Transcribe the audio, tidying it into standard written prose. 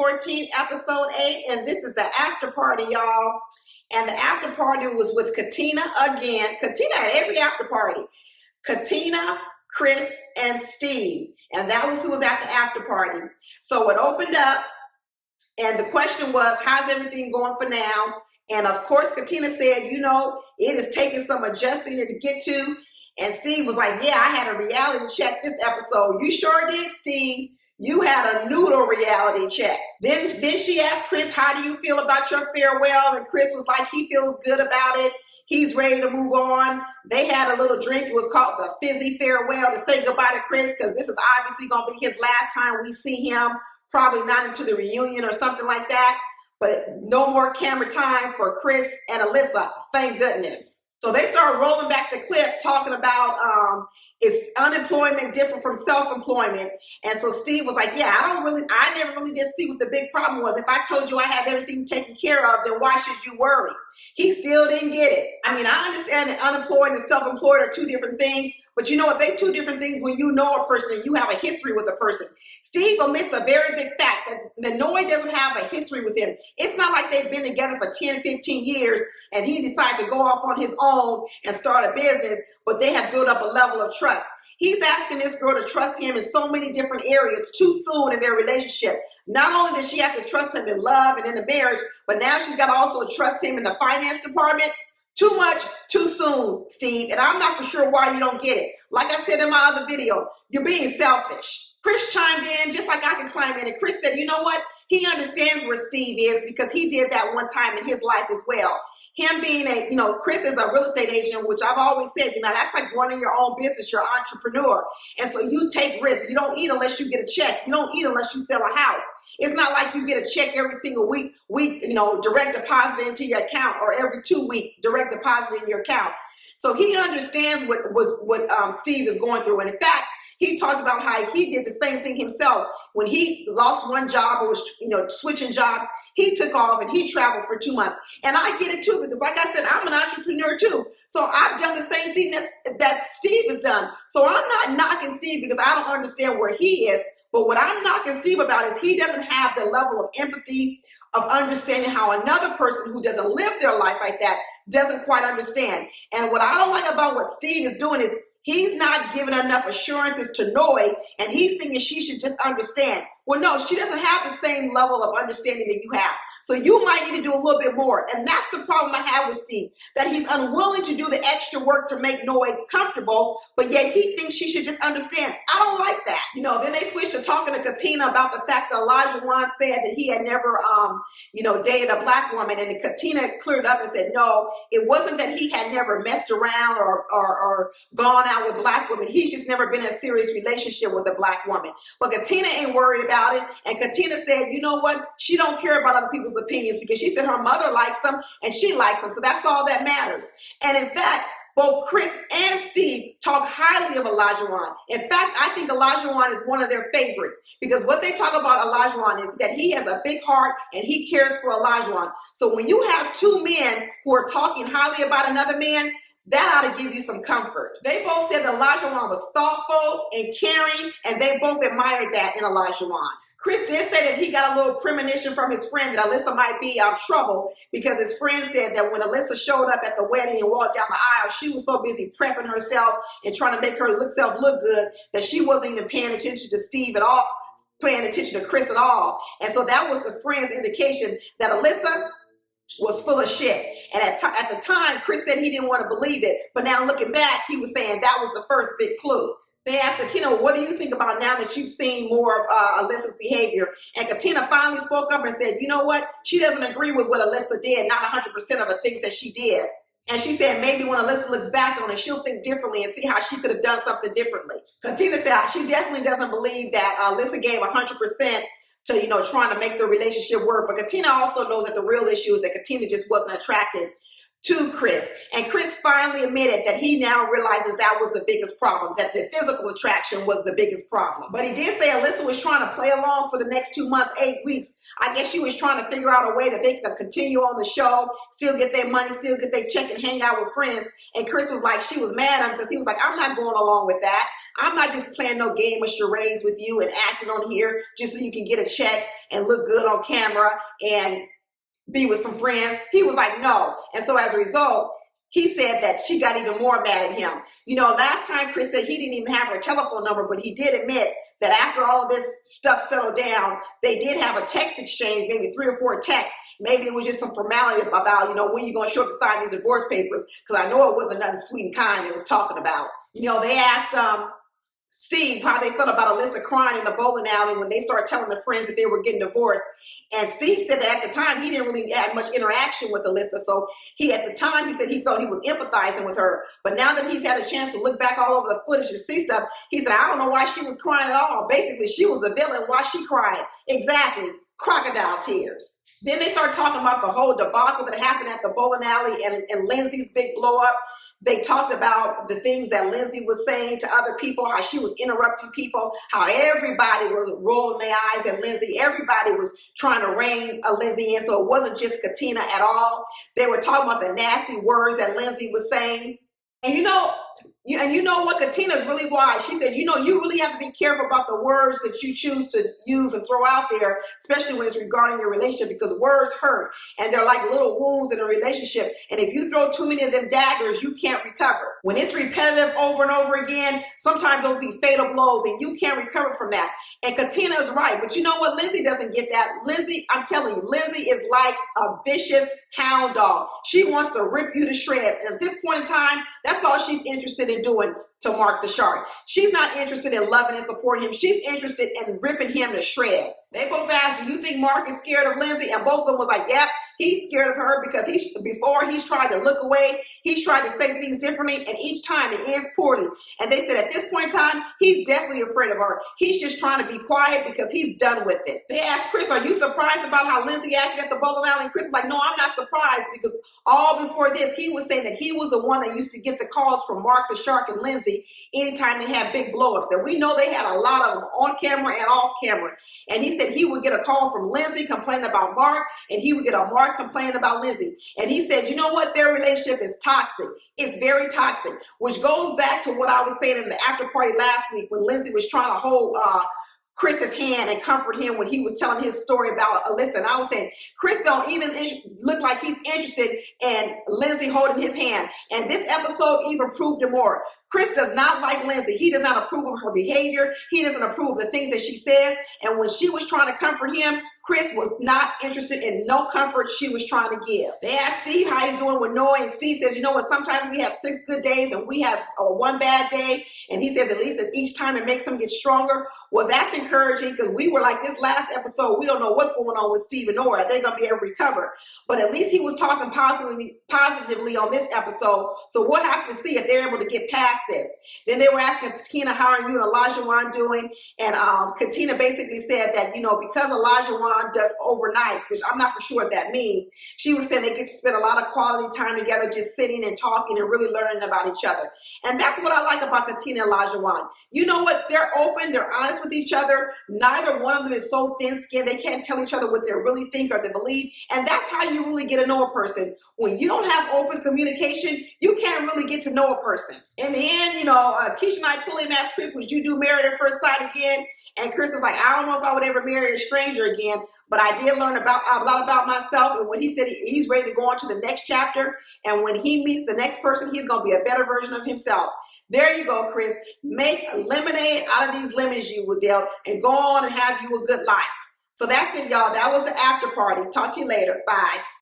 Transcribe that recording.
14, episode 8, and this is the after party, y'all. And the after party was with Katina again. Katina at every after party. Katina, Chris, and Steve. And that was who was at the after party. So it opened up, and the question was, how's everything going for now? And of course, Katina said, you know, it is taking some adjusting to get to. And Steve was like, yeah, I had a reality check this episode. You sure did, Steve. You had a noodle reality check. Then she asked Chris, how do you feel about your farewell? And Chris was like, he feels good about it. He's ready to move on. They had a little drink. It was called the fizzy farewell to say goodbye to Chris, because this is obviously going to be his last time we see him, probably not into the reunion or something like that. But no more camera time for Chris and Alyssa, thank goodness. So they started rolling back the clip talking about is unemployment different from self-employment? And so Steve was like, yeah, I never really did see what the big problem was. If I told you I have everything taken care of, then why should you worry? He still didn't get it. I mean, I understand that unemployed and self-employed are two different things, but you know what? They're two different things when you know a person and you have a history with a person. Steve omits a very big fact that Nanoy doesn't have a history with him. It's not like they've been together for 10, 15 years and he decided to go off on his own and start a business, but they have built up a level of trust. He's asking this girl to trust him in so many different areas too soon in their relationship. Not only does she have to trust him in love and in the marriage, but now she's got to also trust him in the finance department. Too much, too soon, Steve. And I'm not for sure why you don't get it. Like I said in my other video, you're being selfish. Chris chimed in just like I can climb in. And Chris said, you know what? He understands where Steve is because he did that one time in his life as well. Him being Chris is a real estate agent, which I've always said, that's like running your own business. You're an entrepreneur. And so you take risks. You don't eat unless you get a check. You don't eat unless you sell a house. It's not like you get a check every single week, direct deposit into your account, or every 2 weeks, direct deposit in your account. So he understands what Steve is going through. And in fact, he talked about how he did the same thing himself. When he lost one job or was, switching jobs, he took off and he traveled for 2 months. And I get it too, because like I said, I'm an entrepreneur too. So I've done the same thing that Steve has done. So I'm not knocking Steve because I don't understand where he is. But what I'm knocking Steve about is he doesn't have the level of empathy, of understanding how another person who doesn't live their life like that doesn't quite understand. And what I don't like about what Steve is doing is he's not giving enough assurances to Noy, and he's thinking she should just understand. Well, no, she doesn't have the same level of understanding that you have. So you might need to do a little bit more. And that's the problem I have with Steve, that he's unwilling to do the extra work to make Noy comfortable, but yet he thinks she should just understand. I don't like that. Then they switched to talking to Katina about the fact that Elijah Wan said that he had never, dated a black woman. And then Katina cleared up and said, no, it wasn't that he had never messed around or gone out with black women. He's just never been in a serious relationship with a black woman. But Katina ain't worried about it. And Katina said, you know what? She don't care about other people's opinions, because she said her mother likes them and she likes them. So that's all that matters. And in fact, both Chris and Steve talk highly of Elijah Wan. In fact, I think Elijah Wan is one of their favorites, because what they talk about Elijah Wan is that he has a big heart and he cares for Elijah Wan. So when you have two men who are talking highly about another man, that ought to give you some comfort. They both said that Elijah Wan was thoughtful and caring, and they both admired that in Elijah Wan. Chris did say that he got a little premonition from his friend that Alyssa might be trouble, because his friend said that when Alyssa showed up at the wedding and walked down the aisle, she was so busy prepping herself and trying to make herself look good that she wasn't even paying attention to Steve at all, paying attention to Chris at all. And so that was the friend's indication that Alyssa was full of shit. And at the time, Chris said he didn't want to believe it. But now looking back, he was saying that was the first big clue. They asked Katina, what do you think about now that you've seen more of Alyssa's behavior? And Katina finally spoke up and said, you know what? She doesn't agree with what Alyssa did, not 100% of the things that she did. And she said maybe when Alyssa looks back on it, she'll think differently and see how she could have done something differently. Katina said she definitely doesn't believe that Alyssa gave 100% to, trying to make the relationship work. But Katina also knows that the real issue is that Katina just wasn't attracted to Chris. And Chris finally admitted that he now realizes that was the biggest problem, that the physical attraction was the biggest problem. But he did say Alyssa was trying to play along for the next 2 months, 8 weeks. I guess she was trying to figure out a way that they could continue on the show, still get their money, still get their check and hang out with friends. And Chris was like, she was mad at him because he was like, I'm not going along with that. I'm not just playing no game of charades with you and acting on here just so you can get a check and look good on camera and be with some friends. He was like, no. And so as a result, he said that she got even more mad at him. You know, last time Chris said he didn't even have her telephone number, but he did admit that after all this stuff settled down, they did have a text exchange, maybe 3 or 4 texts. Maybe it was just some formality about, you know, when you're going to show up to sign these divorce papers, because I know it wasn't nothing sweet and kind they was talking about. You know, they asked Steve how they felt about Alyssa crying in the bowling alley when they started telling their friends that they were getting divorced. And Steve said that at the time he didn't really have much interaction with Alyssa. So at the time he said he felt he was empathizing with her. But now that he's had a chance to look back all over the footage and see stuff, he said, I don't know why she was crying at all. Basically, she was the villain. Why she crying? Exactly. Crocodile tears. Then they started talking about the whole debacle that happened at the bowling alley and Lindsey's big blow up. They talked about the things that Lindsey was saying to other people, how she was interrupting people, how everybody was rolling their eyes at Lindsey. Everybody was trying to rein Lindsey in, so it wasn't just Katina at all. They were talking about the nasty words that Lindsey was saying. And you know what? Katina's really wise. She said, you know, you really have to be careful about the words that you choose to use and throw out there, especially when it's regarding your relationship, because words hurt and they're like little wounds in a relationship. And if you throw too many of them daggers, you can't recover. When it's repetitive over and over again, sometimes those be fatal blows and you can't recover from that. And Katina is right. But you know what? Lindsey doesn't get that. Lindsey, I'm telling you, Lindsey is like a vicious hound dog. She wants to rip you to shreds. And at this point in time, that's all she's interested in doing to Mark the Shark. She's not interested in loving and supporting him. She's interested in ripping him to shreds. They both asked, do you think Mark is scared of Lindsey? And both of them was like, yep, he's scared of her because before he's tried to look away, he's tried to say things differently, and each time it ends poorly. And they said at this point in time, he's definitely afraid of her. He's just trying to be quiet because he's done with it. They asked Chris, are you surprised about how Lindsey acted at the bowling alley? And Chris was like, no, I'm not surprised, because all before this, he was saying that he was the one that used to get the calls from Mark the Shark and Lindsey anytime they had big blow-ups. And we know they had a lot of them on camera and off camera. And he said he would get a call from Lindsey complaining about Mark, and he would get a Mark complaining about Lindsey. And he said, you know what? Their relationship is toxic. It's very toxic, which goes back to what I was saying in the after party last week when Lindsey was trying to hold Chris's hand and comfort him when he was telling his story about Alyssa. And I was saying, Chris don't even look like he's interested in Lindsey holding his hand. And this episode even proved it more. Chris does not like Lindsey. He does not approve of her behavior. He doesn't approve of the things that she says. And when she was trying to comfort him, Chris was not interested in no comfort she was trying to give. They asked Steve how he's doing with Noah, and Steve says, you know what, sometimes we have 6 good days and we have one bad day. And he says at least at each time it makes them get stronger. Well, that's encouraging, because we were like this last episode, we don't know what's going on with Steve and Noah. Are they going to be able to recover? But at least he was talking positively on this episode. So we'll have to see if they're able to get past this. Then they were asking Katina, how are you and Elijah doing? And Katina basically said that, you know, because Elijah does overnights, which I'm not for sure what that means, she was saying they get to spend a lot of quality time together, just sitting and talking and really learning about each other. And that's what I like about Katina and Elijah. You know what? They're open. They're honest with each other. Neither one of them is so thin-skinned they can't tell each other what they really think or they believe. And that's how you really get to know a person. When you don't have open communication, you can't really get to know a person. In the end, you know, Keisha and I pulled him and asked Chris, would you do Married at First Sight again? And Chris was like, I don't know if I would ever marry a stranger again, but I did learn a lot about myself. And when he said he's ready to go on to the next chapter, and when he meets the next person, he's going to be a better version of himself. There you go, Chris. Make lemonade out of these lemons you were dealt, and go on and have you a good life. So that's it, y'all. That was the after party. Talk to you later. Bye.